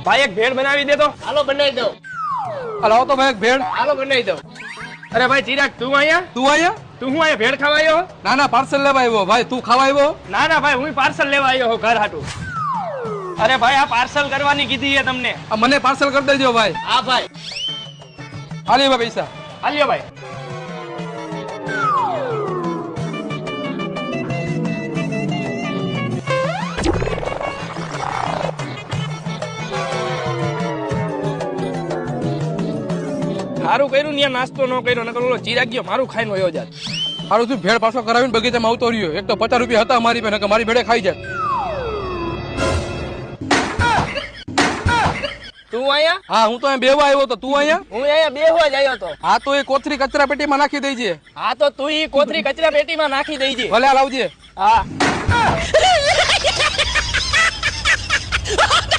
ભાઈ એક ભેળ બનાવી દે તો. હાલો બનાવી દો. લાવો તો ભાઈ એક ભેળ. હાલો બનાવી દો. અરે ભાઈ ચિરાગ તું અહીંયા તું અહીંયા? તું હું અહીંયા ભેળ ખાવા આવ્યો? ના ના પાર્સલ લેવા આવ્યો. ભાઈ તું ખાવા આવ્યો? ના ના ભાઈ હું પાર્સલ લેવા આવ્યો હું ઘર હાટું. અરે ભાઈ આ પાર્સલ કરવાની કીધી છે તમને. આ મને પાર્સલ કરી દેજો ભાઈ. હા ભાઈ. હાલી ભાઈ પૈસા. હાલ્યો ભાઈ. સારું કર્યું ને નાસ્તો ન કર્યો નકર ઓલો ચિરાગ ગયો મારું ખાઈને વયો જાત. સારું તું ભેળ પાછો કરાવીને બગીચામાં આવતો રહ્યો. એક તો 50 રૂપિયા હતા મારી પાસે, મારી ભેળે ખાઈ જાય. તું અહીંયા? હા હું તો અહીંયા બેવા આવ્યો તો. તું અહીંયા? હું અહીંયા બેહવા જ આવ્યો તો. હા તો એ કોથરી કચરા પેટીમાં નાખી દેજે. હા તો તું ઈ કોથરી કચરા પેટીમાં નાખી દેજે. ભલે આ લાવજે. હા